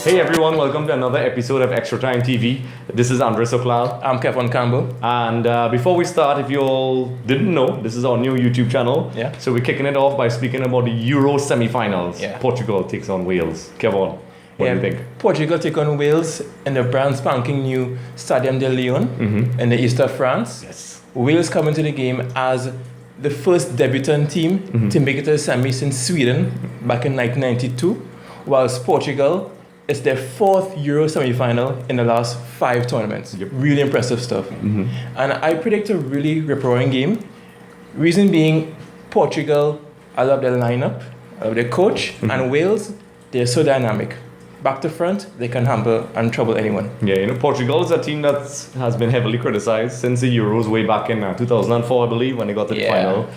Hey everyone, welcome to another episode of ExtraTimeTV. This is Andre Soklal. I'm Kevin Campbell. And before we start, if you all didn't know, this is our new YouTube channel. Yeah. So we're kicking it off by speaking about the Euro semifinals. Yeah. Portugal takes on Wales. Kevin, what do you think? Portugal take on Wales in the brand spanking new Stadium de Lyon in the east of France. Yes. Wales come into the game as the first debutant team to make it to the semi since Sweden back in 1992, whilst Portugal is their fourth Euro semi-final in the last 5 tournaments. Yep. Really impressive stuff. And I predict a really rip-roaring game. Reason being, Portugal, I love their lineup, I love their coach, and Wales, they're so dynamic. Back to front, they can hamper and trouble anyone. Yeah, Portugal is a team that has been heavily criticized since the Euros way back in 2004, I believe, when they got to the final.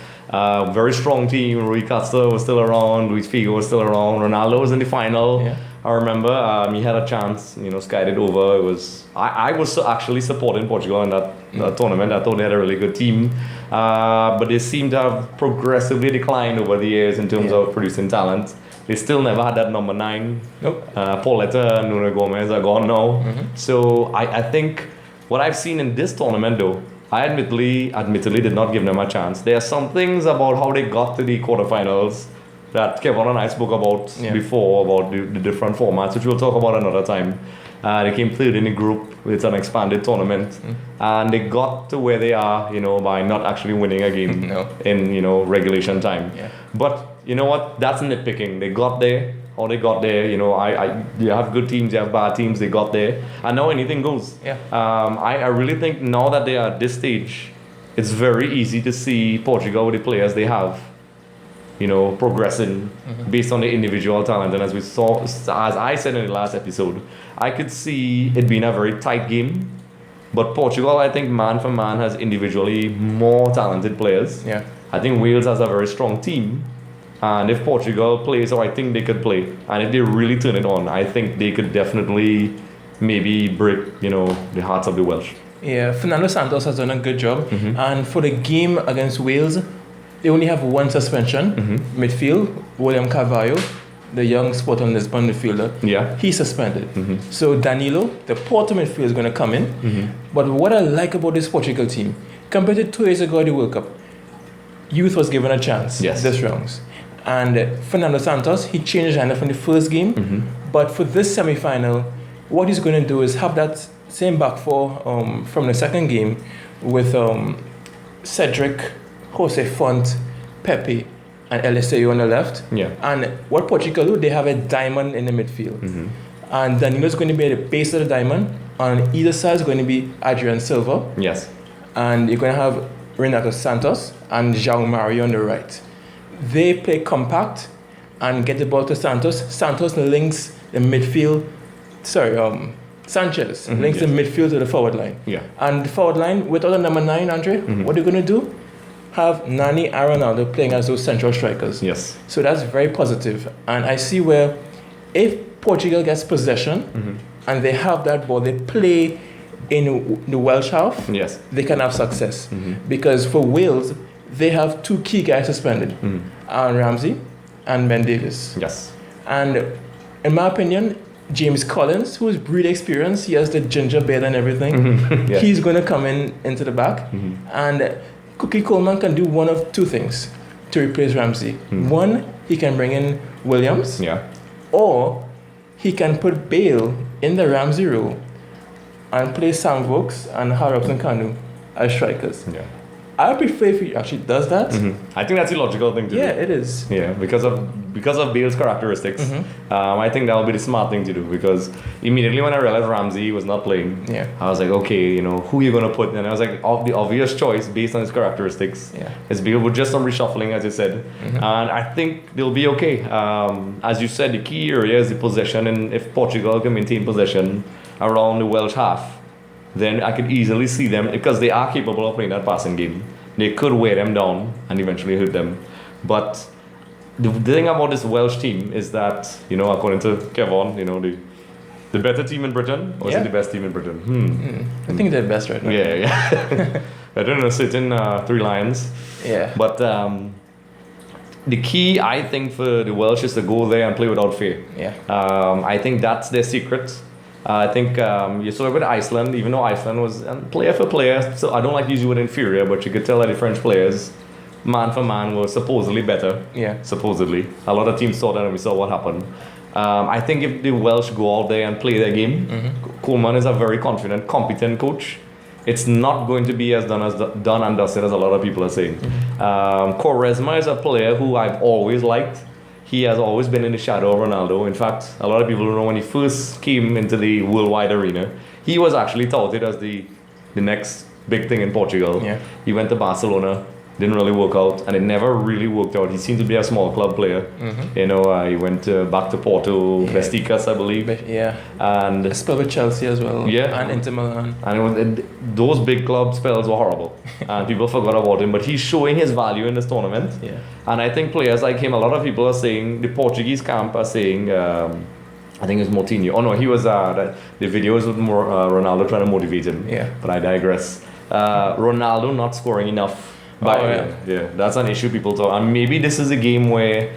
Very strong team. Rui Costa was still around, Luis Figo was still around, Ronaldo was in the final. Yeah. I remember he had a chance, skied it over. It was I was actually supporting Portugal in that tournament. I thought they had a really good team, but they seem to have progressively declined over the years in terms of producing talent. They still never had that number 9. Nope. Pauleta and Nuno Gomez are gone now. So I think what I've seen in this tournament, though, I admittedly did not give them a chance. There are some things about how they got to the quarterfinals that Kevin and I spoke about before, about the different formats, which we'll talk about another time. They came third in the group. It's an expanded tournament. And they got to where they are, by not actually winning a game in, regulation time. Yeah. But you know what? That's nitpicking. They got there. How they got there, you have good teams, you have bad teams, they got there. And now anything goes. Yeah. I really think now that they are at this stage, it's very easy to see Portugal with the players they have, progressing based on the individual talent. And as we saw, as I said in the last episode, I could see it being a very tight game. But Portugal, I think, man for man, has individually more talented players. Yeah. I think Wales has a very strong team. And if Portugal plays how I think they could play, and if they really turn it on, I think they could definitely maybe break, the hearts of the Welsh. Yeah, Fernando Santos has done a good job. And for the game against Wales, they only have one suspension. Midfield, William Carvalho, the young Sporting Lisbon midfielder, he's suspended. So Danilo, the Porto midfielder, is going to come in. But what I like about this Portugal team, compared to 2 years ago at the World Cup, youth was given a chance this round. And Fernando Santos, he changed lineup from the first game. But for this semi-final, what he's going to do is have that same back four from the second game with Cedric, Jose Font, Pepe, and Eliseu on the left. Yeah. And what Portugal do, they have a diamond in the midfield. And Danilo's going to be at the base of the diamond. On either side is going to be Adrian Silva. Yes. And you're going to have Renato Santos and João Mario on the right. They play compact and get the ball to Santos. Santos links the midfield. Sanchez links the midfield to the forward line. Yeah. And the forward line, without the number 9, Andre, what they're going to do? Have Nani and Ronaldo playing as those central strikers. Yes. So that's very positive. And I see where if Portugal gets possession and they have that ball, they play in the Welsh half, they can have success. Because for Wales, they have 2 key guys suspended, Aaron Ramsey and Ben Davies. Yes. And in my opinion, James Collins, who is really experienced, he has the ginger beard and everything, he's going to come into the back. And Cookie Coleman can do one of 2 things to replace Ramsey. One, he can bring in Williams, or he can put Bale in the Ramsey role and play Sam Vokes and Harrison Kanu as strikers. I prefer if he actually does that. I think that's a logical thing to do. Yeah, it is. Yeah, because of Bale's characteristics, I think that would be the smart thing to do. Because immediately when I realized Ramsey was not playing, I was like, okay, who are you gonna put? And I was like, the obvious choice based on his characteristics is Bale with just some reshuffling, as you said, and I think they'll be okay. As you said, the key area is the possession, and if Portugal can maintain possession around the Welsh half, then I could easily see them, because they are capable of playing that passing game. They could wear them down and eventually hurt them. But the thing about this Welsh team is that, according to Kevon, the better team in Britain, or is it the best team in Britain? I think they're best right now. Yeah. I don't know, sitting 3 Lions. Yeah. But the key, I think, for the Welsh is to go there and play without fear. Yeah. I think that's their secret. I think you saw it with Iceland, even though Iceland was player for player. So I don't like using the word inferior, but you could tell that the French players, man for man, were supposedly better. Yeah. Supposedly. A lot of teams saw that and we saw what happened. I think if the Welsh go out there and play their game, Koeman is a very confident, competent coach. It's not going to be as done and dusted as a lot of people are saying. Quaresma is a player who I've always liked. He has always been in the shadow of Ronaldo. In fact, a lot of people don't know when he first came into the worldwide arena, he was actually touted as the next big thing in Portugal. Yeah. He went to Barcelona, didn't really work out, and it never really worked out. He seemed to be a small club player. You know, he went back to Porto, Vesticas, I believe. Yeah. And spelled with Chelsea as well. Yeah. And Inter Milan. And those big club spells were horrible. And people forgot about him. But he's showing his value in this tournament. Yeah. And I think players like him, a lot of people are saying, the Portuguese camp are saying, I think it's Martino. Oh no, he was, the videos with Ronaldo trying to motivate him. Yeah. But I digress. Ronaldo not scoring enough. Yeah, that's an issue people talk. And maybe this is a game where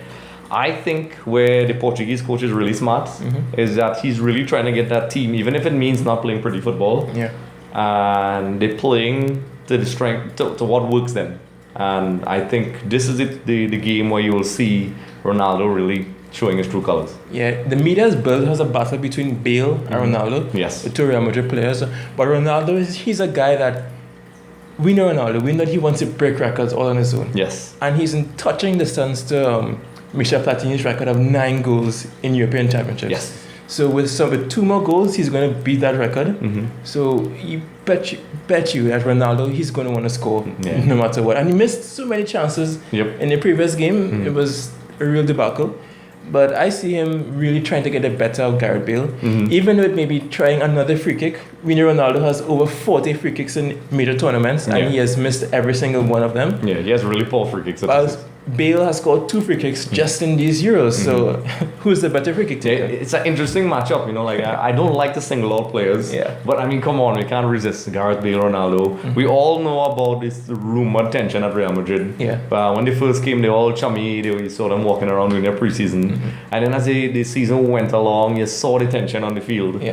I think where the Portuguese coach is really smart is that he's really trying to get that team, even if it means not playing pretty football. Yeah. And they're playing to the strength, to what works then. And I think this is the game where you will see Ronaldo really showing his true colors. Yeah, the media has built as a battle between Bale and Ronaldo. Yes. The two Real Madrid players. But Ronaldo, he's a guy that we know Ronaldo. We know he wants to break records all on his own. Yes. And he's in touching distance to Michel Platini's record of 9 goals in European Championships. Yes. So with 2 more goals, he's going to beat that record. So you bet you that Ronaldo, he's going to want to score no matter what. And he missed so many chances in the previous game. It was a real debacle. But I see him really trying to get the better of Gareth Bale. Even with maybe trying another free kick. We know Ronaldo has over 40 free kicks in major tournaments and he has missed every single one of them. Yeah, he has really poor free kicks. Bale has scored 2 free kicks just in these Euros. So who's the better free kick taker? It's an interesting matchup, you know. Like I don't like to single out players, but I mean, come on, we can't resist Gareth Bale, Ronaldo. We all know about this rumored tension at Real Madrid. When they first came, they were all chummy. We saw them walking around during their preseason, and then as the season went along, you saw the tension on the field.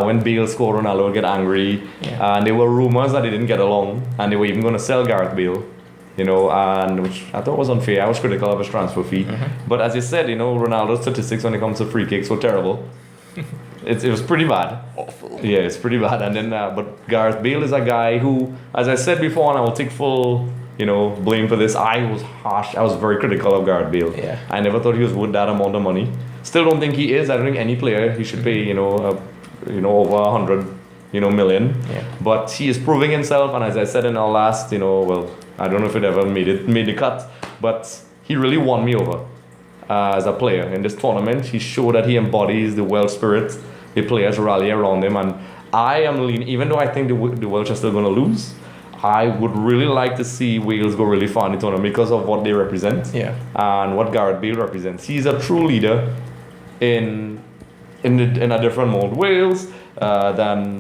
When Bale scored, Ronaldo would get angry, and there were rumors that they didn't get along, and they were even going to sell Gareth Bale. You know, and which I thought was unfair. I was critical of his transfer fee. But as you said, you know, Ronaldo's statistics when it comes to free kicks were terrible. It was pretty bad. Awful. Yeah, it's pretty bad. And then, but Gareth Bale is a guy who, as I said before, and I will take full, you know, blame for this. I was harsh. I was very critical of Gareth Bale. I never thought he was worth that amount of money. Still don't think he is. I don't think any player he should pay, over 100, million. But he is proving himself. And as I said in our last, I don't know if it ever made the cut, but he really won me over as a player in this tournament. He showed that he embodies the Welsh spirit. The players rally around him, and I am leaning. Even though I think the Welsh are still going to lose, I would really like to see Wales go really far in the tournament because of what they represent and what Gareth Bale represents. He's a true leader in a different mode. Wales. And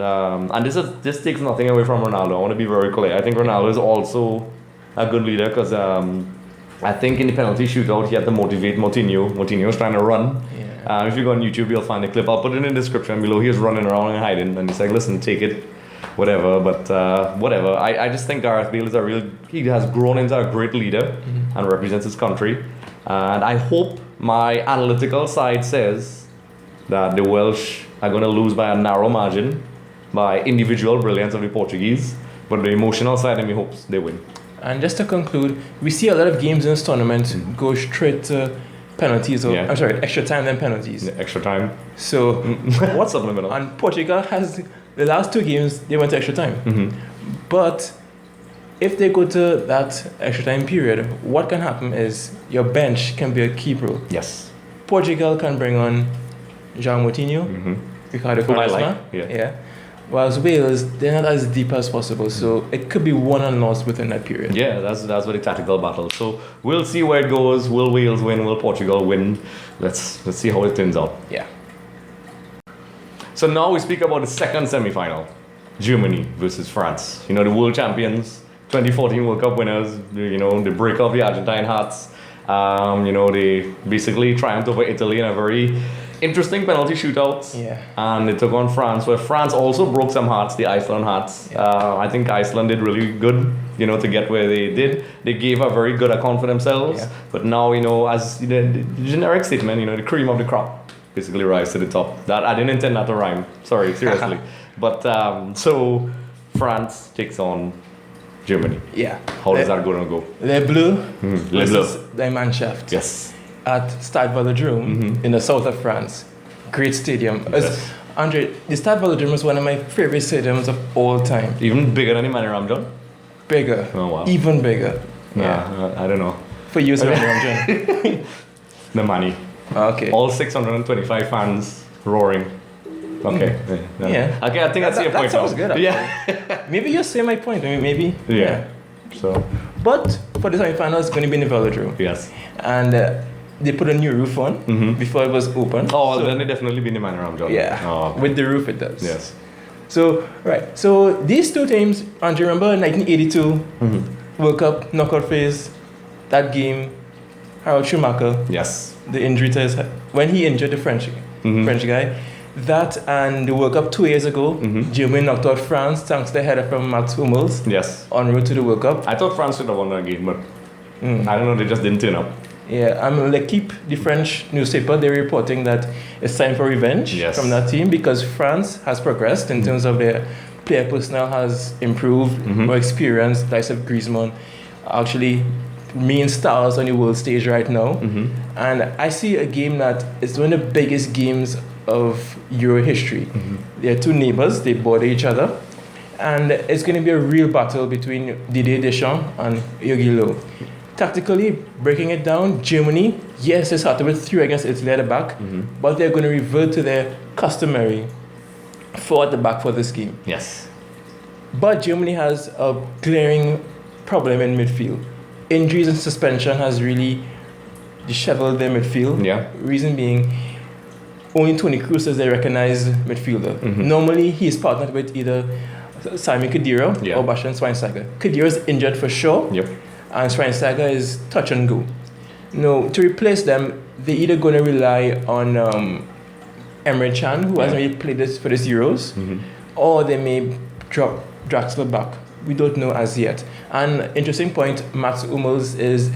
this takes nothing away from Ronaldo. I want to be very clear. I think Ronaldo is also a good leader because I think in the penalty shootout he had to motivate Martino. Martino was trying to run. If you go on YouTube, you'll find the clip. I'll put it in the description below. He was running around and hiding, and he's like, "Listen, take it, whatever." But whatever. I just think Gareth Bale is he has grown into a great leader and represents his country. And I hope my analytical side says that the Welsh are going to lose by a narrow margin by individual brilliance of the Portuguese, but the emotional side of me hopes they win. And just to conclude, we see a lot of games in this tournament go straight to penalties, extra time then penalties. Extra time. So what's subliminal? And Portugal has the last 2 games they went to extra time. But if they go to that extra time period, what can happen is your bench can be a key role. Yes. Portugal can bring on Jean Martino, Ricardo Quaresma. Whilst Wales, they're not as deep as possible, so it could be won and lost within that period. Yeah, that's what the tactical battle. So we'll see where it goes. Will Wales win? Will Portugal win? Let's see how it turns out. Yeah. So now we speak about the second semi-final, Germany versus France. The world champions, 2014 World Cup winners. The break of the Argentine hearts. They basically triumphed over Italy in a very interesting penalty shootout. Yeah. And they took on France, where France also broke some hearts, the Iceland hearts. Yeah. I think Iceland did really good, to get where they did. They gave a very good account for themselves. Yeah. But now, as the generic statement, the cream of the crop basically rise to the top. That I didn't intend that to rhyme. Sorry, seriously. But so France takes on Germany. Yeah. How is that going to go? Les Bleus versus the Mannschaft. Yes. At Stade Velodrome in the south of France. Great stadium. Yes. Andre, the Stade Velodrome is one of my favorite stadiums of all time. Even bigger than the Mani Ramjan? Bigger. Oh, wow. Even bigger. Yeah. I don't know. For you, Mani Ramjan. The Mani. Okay. All 625 fans roaring. Okay. Yeah. Okay, I think that's your point. That sounds good. Actually. Yeah. Maybe you say my point. Maybe. Yeah. So. But for the semi-final, it's going to be in the Velodrome. Yes. And they put a new roof on before it was open. Oh, so, then it definitely be in the Mani Ramjan. Yeah. Oh, okay. With the roof, it does. Yes. So, right. So these two teams, and do you remember 1982 World Cup knockout phase? That game, Harold Schumacher. Yes. The injury to his head. When he injured the French guy. That and the World Cup 2 years ago, Germany knocked out France thanks to the header from Mats Hummels. Yes. En route to the World Cup. I thought France should have won that game, but I don't know, they just didn't turn up. Yeah, L'Equipe, the French newspaper, they're reporting that it's time for revenge from that team because France has progressed in terms of their player personnel has improved, more experience. Likes of Griezmann, actually main stars on the world stage right now. And I see a game that is one of the biggest games of Euro history. They are two neighbors, they border each other. And it's going to be a real battle between Didier Deschamps and Jogi Löw. Tactically, breaking it down, Germany, yes, they started with 3 against Italy at the back, but they're going to revert to their customary 4 at the back for this game. Yes. But Germany has a glaring problem in midfield. Injuries and suspension has really disheveled their midfield. Yeah. Reason being, only Toni Kroos is their recognized midfielder. Normally, he's partnered with either Simon Khedira or Bastian Schweinsteiger. Khedira is injured for sure. Yep. And Schweinsteiger is touch and go. No, to replace them, they're either going to rely on Emre Can, who hasn't really played this for this Euros, or they may drop Draxler back. We don't know as yet. And interesting point, Mats Hummels is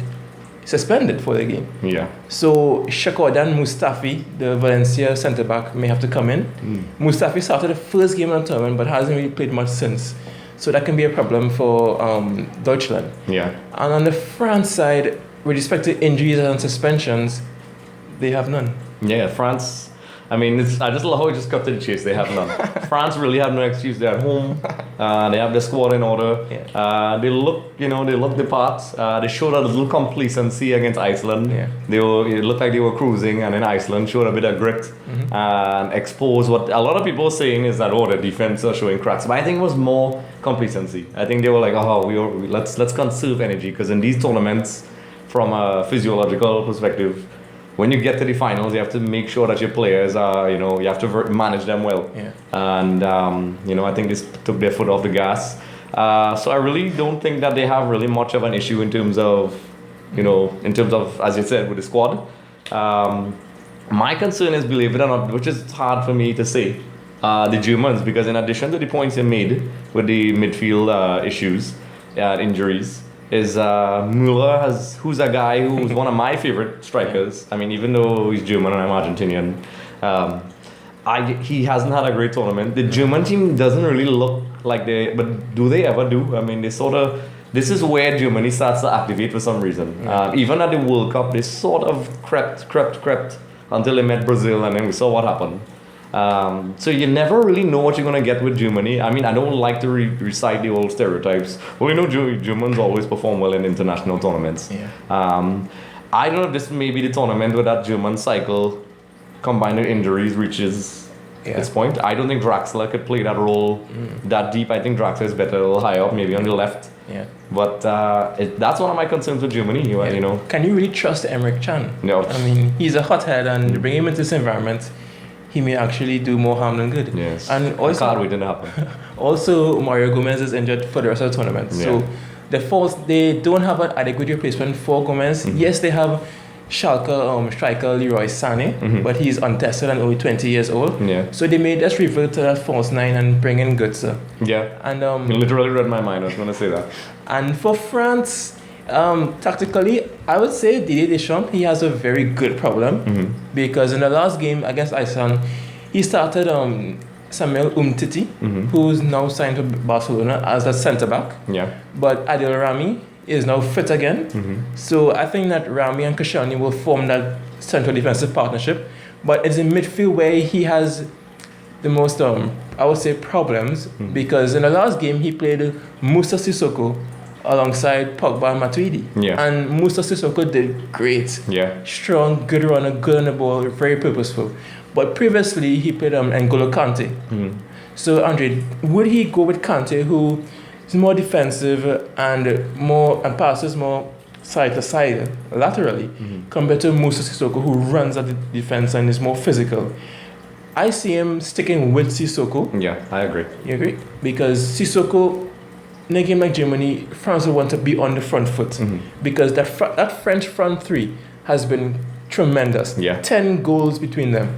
suspended for the game. Yeah. So Shakodan Mustafi, the Valencia centre back, may have to come in. Mustafi started the first game of the tournament, but hasn't really played much since. So that can be a problem for Deutschland. Yeah. And on the France side, with respect to injuries and suspensions, they have none. Yeah, France. I mean, I just love how it just cut to the chase. They have none. France really have no excuse. They're at home. They have their squad in order. Yeah. They look the parts. They showed a little complacency against Iceland. Yeah. It looked like they were cruising, and then Iceland showed a bit of grit and exposed what a lot of people are saying is that the defense are showing cracks. But I think it was more complacency. I think they were like, let's conserve energy because in these tournaments, from a physiological perspective, when you get to the finals, you have to make sure that your players are, you have to manage them well. Yeah. And, I think this took their foot off the gas. So I really don't think that they have really much of an issue in terms of, as you said, with the squad. My concern is, believe it or not, which is hard for me to say, the Germans, because in addition to the points you made with the midfield issues, injuries, is Müller, who's a guy who's one of my favorite strikers. I mean, even though he's German and I'm Argentinian, he hasn't had a great tournament. The German team doesn't really look like but do they ever do? I mean, this is where Germany starts to activate for some reason. Even at the World Cup, they sort of crept until they met Brazil, and then we saw what happened. So you never really know what you're going to get with Germany. I mean, I don't like to recite the old stereotypes. Well, Germans always perform well in international tournaments. Yeah. I don't know if this may be the tournament where that German cycle combined with injuries reaches its point. I don't think Draxler could play that role that deep. I think Draxler is better a little higher up, maybe on the left. Yeah. But that's one of my concerns with Germany. Can you really trust Emre Can? No. I mean, he's a hothead, and you bring him into this environment, he may actually do more harm than good. Yes. And also, I can't wait to happen. Also, Mario Gomez is injured for the rest of the tournament. Yeah. So They don't have an adequate replacement for Gomez. Yes, they have Schalke striker Leroy Sané, but he's untested and only 20 years old. Yeah. So they may just revert to that false nine and bring in Götze. Yeah. And you literally read my mind. I was going to say that. And for France, tactically, I would say Didier Deschamps, he has a very good problem because in the last game against Iceland, he started Samuel Umtiti, who's now signed to Barcelona as a centre back. Yeah. But Adil Rami is now fit again. So I think that Rami and Koscielny will form that central defensive partnership. But it's in midfield where he has the most, I would say, problems because in the last game he played Moussa Sissoko alongside Pogba and Matuidi. Yeah. And Moussa Sissoko did great. Yeah. Strong, good runner, good on the ball, very purposeful. But previously he played N'Golo Kante. So Andre, would he go with Kante, who is more defensive and passes more side to side laterally, compared to Moussa Sissoko, who runs at the defense and is more physical? I see him sticking with Sissoko. Yeah, I agree. You agree? Because Sissoko, in a game like Germany, France will want to be on the front foot because that French front three has been tremendous. Yeah. 10 goals between them.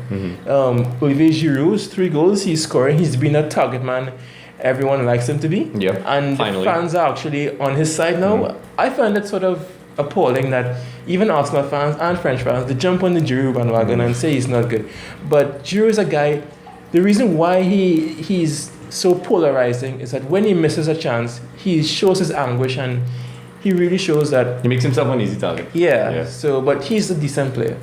Olivier Giroud's 3 goals he's scoring. He's been a target man. Everyone likes him to be. Yeah. And finally. The fans are actually on his side now. I find it sort of appalling that even Arsenal fans and French fans, they jump on the Giroud bandwagon and say he's not good. But Giroud is a guy, the reason why he's so polarizing is that when he misses a chance, he shows his anguish and he really shows that he makes himself an easy target. Yeah. So, but he's a decent player.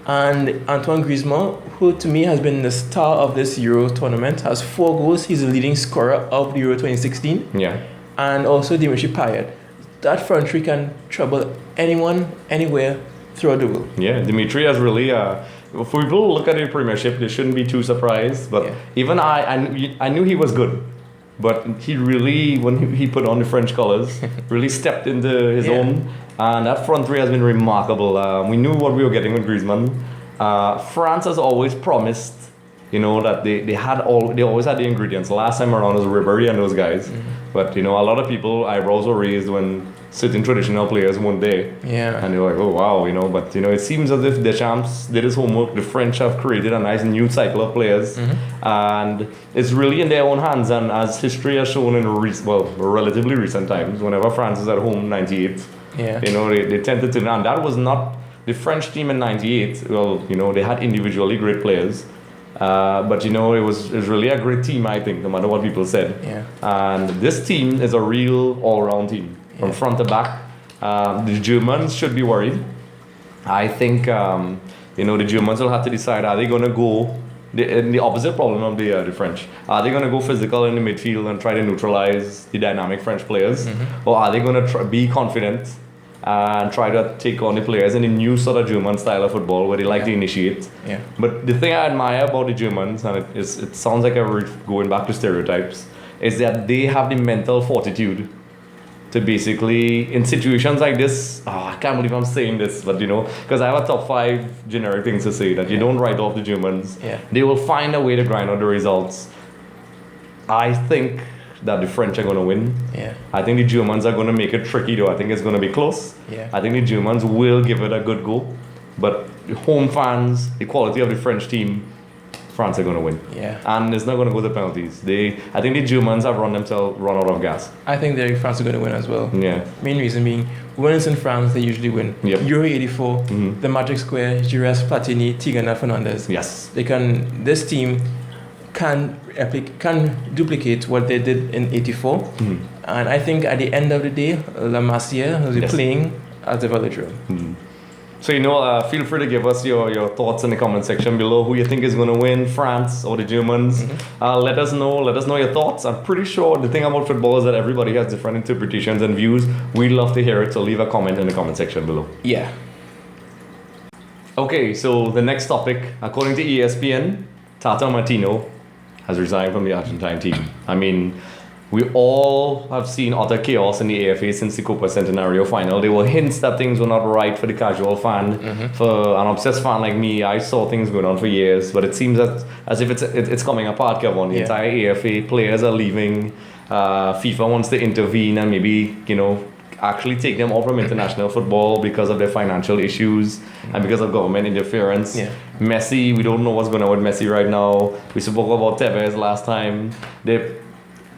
And Antoine Griezmann, who to me has been the star of this Euro tournament, has 4 goals. He's the leading scorer of the Euro 2016. Yeah. And also Dimitri Payet. That front three can trouble anyone, anywhere, throughout the world. Yeah, Dimitri has really. For people who look at the Premiership, they shouldn't be too surprised. But even I knew he was good. But he really, when he put on the French colours, really stepped into his own. And that front three has been remarkable. We knew what we were getting with Griezmann. France has always promised, that they always had the ingredients. Last time around was Ribéry and those guys. But, a lot of people, eyebrows were raised when certain traditional players weren't there. Yeah. And they were like, oh, wow, but, it seems as if Deschamps did his homework. The French have created a nice new cycle of players. And it's really in their own hands. And as history has shown in, relatively recent times, whenever France is at home, 98, they tend to turn. And that was not the French team in 98. Well, they had individually great players. But it was really a great team, I think, no matter what people said. Yeah. And this team is a real all-round team from front to back. The Germans should be worried. I think the Germans will have to decide: are they going to go the opposite problem of the French? Are they going to go physical in the midfield and try to neutralize the dynamic French players, or are they going to be confident and try to take on the players in a new sort of German style of football where they like to initiate? Yeah. But the thing I admire about the Germans, and it sounds like going back to stereotypes, is that they have the mental fortitude to basically, in situations like this, I can't believe I'm saying this, but because I have a top 5 generic things to say, that you don't write off the Germans. Yeah. They will find a way to grind out the results. I think that the French are going to win. Yeah. I think the Germans are going to make it tricky though. I think it's going to be close. Yeah. I think the Germans will give it a good go. But the home fans, the quality of the French team, France are going to win. Yeah. And it's not going to go to penalties. I think the Germans have run out of gas. I think France are going to win as well. Yeah. Main reason being, winners in France, they usually win. Yep. Euro 84, the Magic Square, Gires, Platini, Tigana, Fernandez. Yes. This team can duplicate what they did in 84. And I think at the end of the day, La Masia will be playing at the Velodrome. So feel free to give us your thoughts in the comment section below. Who you think is going to win, France or the Germans? Let us know your thoughts. I'm pretty sure the thing about football is that everybody has different interpretations and views. We'd love to hear it, so leave a comment in the comment section below. Yeah. Okay, so the next topic, according to ESPN, Tata Martino has resigned from the Argentine team. I mean, we all have seen utter chaos in the AFA since the Copa Centenario final. There were hints that things were not right for the casual fan. For an obsessed fan like me, I saw things going on for years, but it seems as if it's coming apart, Kevin. The entire AFA, players are leaving. FIFA wants to intervene and maybe, actually take them off from international football because of their financial issues and because of government interference. Yeah. Messi, we don't know what's going on with Messi right now. We spoke about Tevez last time. Their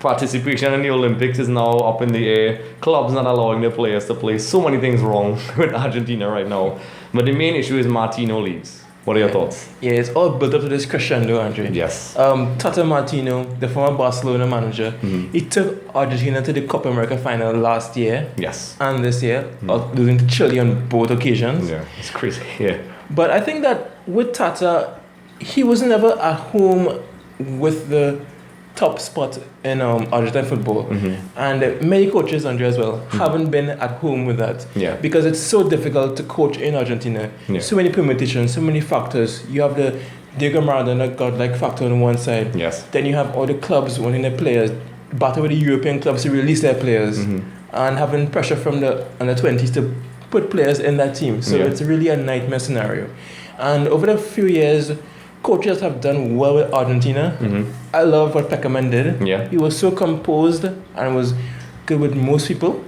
participation in the Olympics is now up in the air. Clubs not allowing their players to play. So many things wrong with Argentina right now. But the main issue is Martino leaves. What are your thoughts? Yeah, it's all built up to this crescendo, Andre. Yes. Tata Martino, the former Barcelona manager, he took Argentina to the Copa America final last year. Yes. And this year, losing to Chile on both occasions. Yeah, it's crazy. Yeah. But I think that with Tata, he was never at home with the top spot in Argentine football. And many coaches, Andre, as well, haven't been at home with that. Yeah. Because it's so difficult to coach in Argentina. Yeah. So many permutations, so many factors. You have the Diego Maradona godlike factor on one side. Yes. Then you have all the clubs wanting their players, battle with the European clubs to release their players, and having pressure from the under 20s to put players in that team. So it's really a nightmare scenario. And over the few years, coaches have done well with Argentina. I love what Peckerman did. Yeah. He was so composed and was good with most people.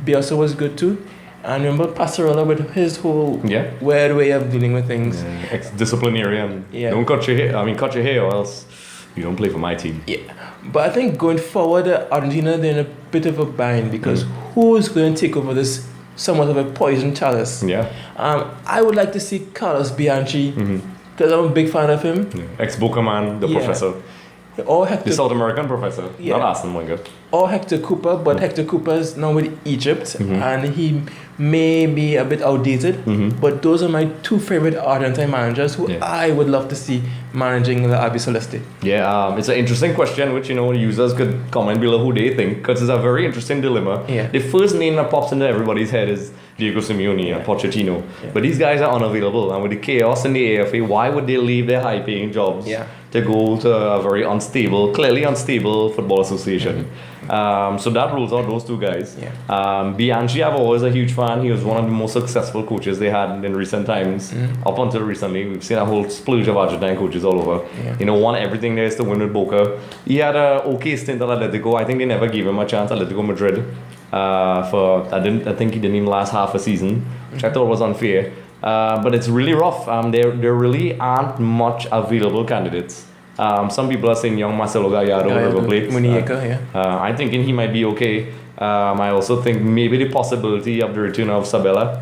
Bielsa was good too. And remember Passarella with his whole weird way of dealing with things. Yeah. Disciplinarian. Yeah. Don't cut your hair. Cut your hair or else you don't play for my team. Yeah. But I think going forward, Argentina, they're in a bit of a bind because who is going to take over this somewhat of a poison chalice? Yeah. I would like to see Carlos Bianchi. Because I'm a big fan of him. Yeah. Ex-Boca man, the professor. Or Hector, the South American professor, not Arsene Wenger. Or Hector Cooper, but Hector Cooper is now with Egypt, and he may be a bit outdated. But those are my two favorite Argentine managers who I would love to see managing the Albi Celeste. Yeah, it's an interesting question, which users could comment below who they think, because it's a very interesting dilemma. Yeah. The first name that pops into everybody's head is Diego Simeone and Pochettino, but these guys are unavailable, and with the chaos in the AFA, why would they leave their high-paying jobs to go to a very clearly unstable football association? So that rules out those two guys. Bianchi, I've always a huge fan. He was one of the most successful coaches they had in recent times. Up until recently, we've seen a whole splurge of Argentine coaches all over. Won everything there is to win with Boca. He had an okay stint at Atletico. I think they never gave him a chance. Atletico Madrid. I think he didn't even last half a season, which I thought was unfair. But it's really rough. There really aren't much available candidates. Some people are saying young Marcelo Gallardo River Plate. I'm thinking he might be okay. I also think maybe the possibility of the return of Sabella.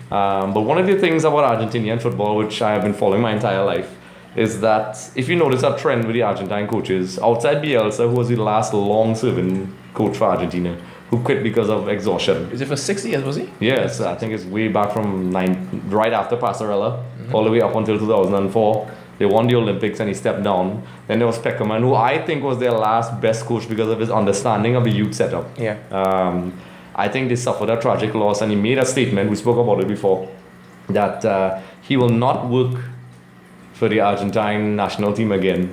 But one of the things about Argentinian football, which I have been following my entire life, is that if you notice a trend with the Argentine coaches, outside Bielsa, who was the last long-serving coach for Argentina, who quit because of exhaustion. Is it for 6 years, was he? Yes, I think it's way back from right after Passarella, all the way up until 2004. They won the Olympics and he stepped down. Then there was Peckerman, who I think was their last best coach because of his understanding of the youth setup. I think they suffered a tragic loss, and he made a statement, we spoke about it before, that he will not work for the Argentine national team again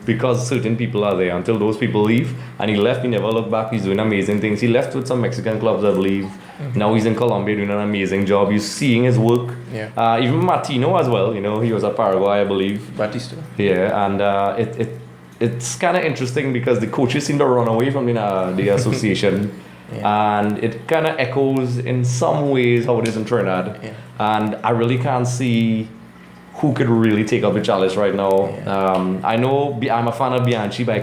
because certain people are there until those people leave. And he left, he never looked back. He's doing amazing things. He left with some Mexican clubs, I believe. Now he's in Colombia doing an amazing job. You're seeing his work. Even Martino as well, he was at Paraguay, I believe. Batista. Yeah, and it's kind of interesting because the coaches seem to run away from the association. And it kind of echoes in some ways how it is in Trinidad. And I really can't see who could really take up the challenge right now. I know I'm a fan of Bianchi, but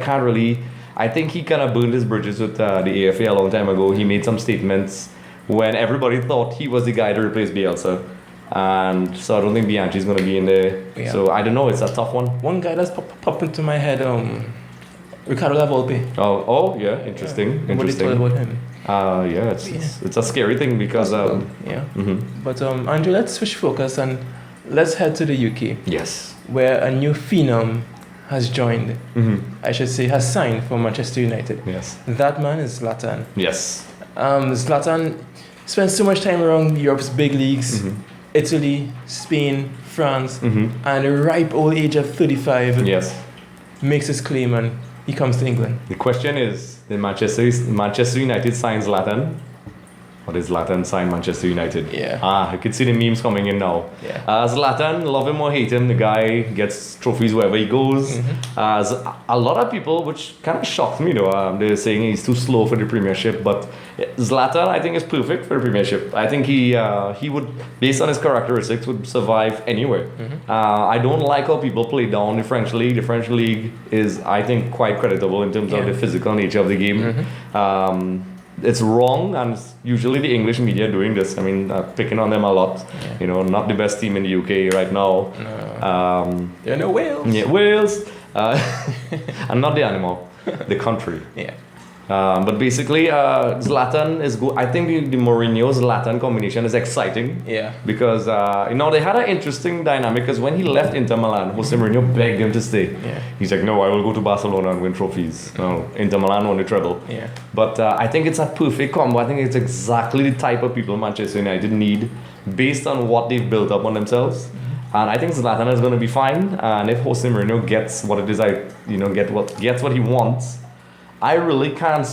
I think he kind of burned his bridges with the AFA a long time ago. He made some statements when everybody thought he was the guy to replace Bielsa. And so I don't think Bianchi's going to be in there. So I don't know, it's a tough one. One guy that's popped into my head, Ricardo Lavolpe. Oh, yeah, interesting. What do you thought about him? It's a scary thing because... But Andrew, let's switch focus and let's head to the UK. Yes. Where a new phenom has joined. I should say has signed for Manchester United. Yes. That man is Zlatan. Yes. Zlatan spent so much time around Europe's big leagues, Italy, Spain, France, and a ripe old age of 35 makes his claim and he comes to England. The question is, did Manchester United sign Zlatan? What is Zlatan signed Manchester United? Yeah. I could see the memes coming in now. Yeah. Zlatan, love him or hate him, the guy gets trophies wherever he goes. A lot of people, which kind of shocked me though, they're saying he's too slow for the Premiership, but Zlatan I think is perfect for the Premiership. I think he would, based on his characteristics, would survive anywhere. I don't like how people play down the French League. The French League is, I think, quite creditable in terms of the physical nature of the game. It's wrong, and usually the English media doing this. I mean, picking on them a lot. You know, not the best team in the UK right now. No. They're no Wales. Yeah, Wales. And not the animal, the country. Yeah. But basically, Zlatan is good. I think the Mourinho-Zlatan combination is exciting. Yeah. Because, they had an interesting dynamic because when he left Inter Milan, Jose Mourinho begged him to stay. Yeah. He's like, no, I will go to Barcelona and win trophies. No, Inter Milan won the treble. Yeah. But I think it's a perfect combo. I think it's exactly the type of people Manchester United need based on what they've built up on themselves. And I think Zlatan is going to be fine. And if Jose Mourinho gets what it is, gets what he wants, I really can't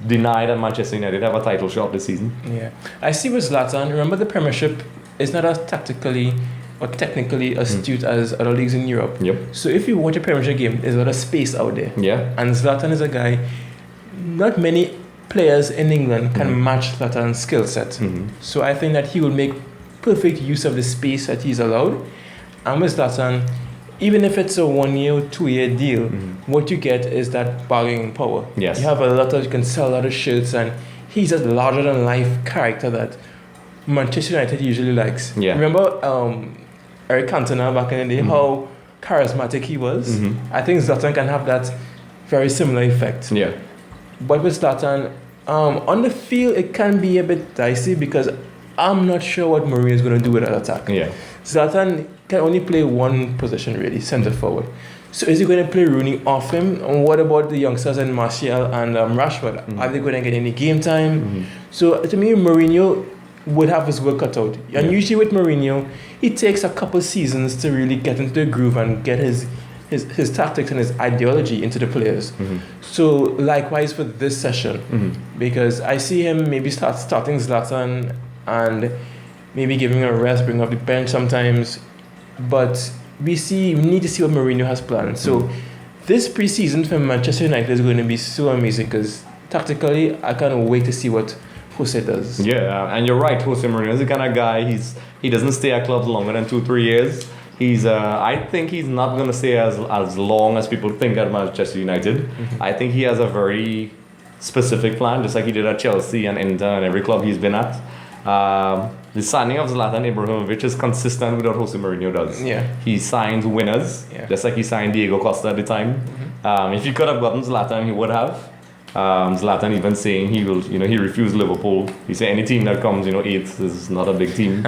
deny that Manchester United have a title shot this season. Yeah, I see with Zlatan. Remember, the Premiership is not as tactically or technically astute as other leagues in Europe. Yep. So if you watch a Premiership game, there's a lot of space out there. Yeah. And Zlatan is a guy. Not many players in England can match Zlatan's skill set. So I think that he will make perfect use of the space that he's allowed. And with Zlatan, even if it's a 1 year or 2 year deal, what you get is that bargaining power. Yes. You have you can sell a lot of shirts, and he's a larger than life character that Manchester United usually likes. Yeah. Remember Eric Cantona back in the day, how charismatic he was? I think Zlatan can have that very similar effect. Yeah. But with Zlatan, on the field, it can be a bit dicey because I'm not sure what Mourinho is going to do with that attack. Yeah. Zlatan can only play one position really, centre forward. So is he going to play Rooney off him? And what about the youngsters in Martial and Rashford? Are they going to get any game time? So to me, Mourinho would have his work cut out. And usually with Mourinho, it takes a couple seasons to really get into the groove and get his tactics and his ideology into the players. So likewise for this session, because I see him maybe starting Zlatan and maybe giving him a rest, bring off the bench sometimes. But we need to see what Mourinho has planned. So this preseason for Manchester United is going to be so amazing because tactically, I can't wait to see what Jose does. Yeah, and you're right. Jose Mourinho is the kind of guy. He doesn't stay at clubs longer than 2-3 years. I think he's not going to stay as long as people think at Manchester United. I think he has a very specific plan, just like he did at Chelsea and Inter and every club he's been at. The signing of Zlatan Ibrahimovic is consistent with what Jose Mourinho does. Yeah. He signs winners, just like he signed Diego Costa at the time. If he could have gotten Zlatan, he would have. Zlatan even saying he refused Liverpool. He said any team that comes, 8th is not a big team.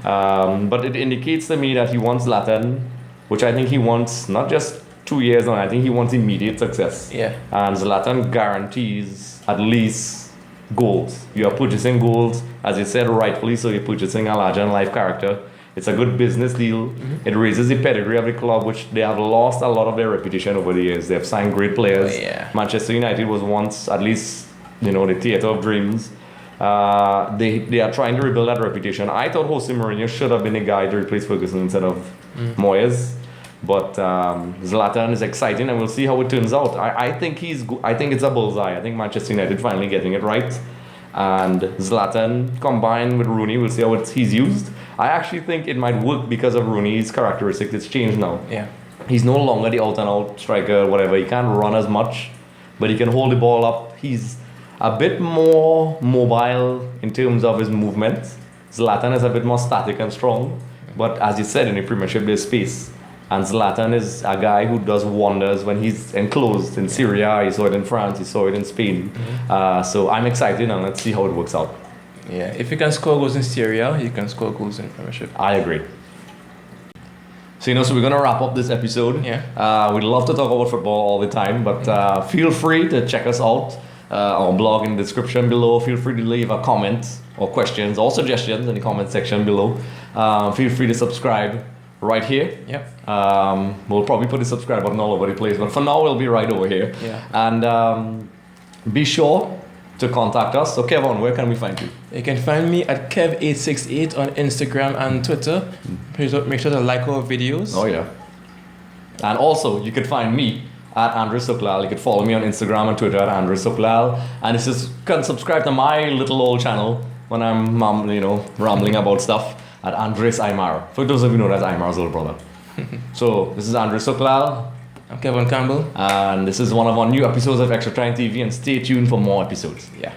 But it indicates to me that he wants Zlatan, which I think he wants not just 2 years on. I think he wants immediate success. Yeah. And Zlatan guarantees at least goals. You are purchasing goals, as you said, rightfully so. You're purchasing a larger than life character. It's a good business deal. It raises the pedigree of the club, which they have lost a lot of their reputation over the years. They have signed great players. Manchester United was once, at least, the theatre of dreams. They are trying to rebuild that reputation. I thought Jose Mourinho should have been a guy to replace Ferguson instead of Moyes. But Zlatan is exciting, and we'll see how it turns out. I think I think it's a bullseye. I think Manchester United finally getting it right, and Zlatan combined with Rooney, we'll see how he's used. I actually think it might work because of Rooney's characteristics. It's changed now. Yeah, he's no longer the out and out striker, whatever. He can't run as much, but he can hold the ball up. He's a bit more mobile in terms of his movement. Zlatan is a bit more static and strong, but as you said, in the Premiership, there's space. And Zlatan is a guy who does wonders when he's enclosed in Syria. He saw it in France. He saw it in Spain. So I'm excited, and let's see how it works out. Yeah, if you can score goals in Syria, you can score goals in Premiership. I agree. So we're gonna wrap up this episode. Yeah. We'd love to talk about football all the time, but feel free to check us out. Our blog in the description below. Feel free to leave a comment or questions or suggestions in the comment section below. Feel free to subscribe right here. Yep. We'll probably put the subscribe button all over the place, but for now we'll be right over here. Yeah. And be sure to contact us. So Kevin, where can we find you? You can find me at Kev868 on Instagram and Twitter. Make sure to like our videos. Oh yeah. And also, you can find me at Andre Suklal. You can follow me on Instagram and Twitter at Andre Suklal. And this is, can subscribe to my little old channel when I'm rambling about stuff at Andres Aymar. For those of you who know, that's Aymar's little brother. So this is Andre Suklal. I'm Kevin Campbell. And this is one of our new episodes of Extra Time TV, and stay tuned for more episodes. Yeah.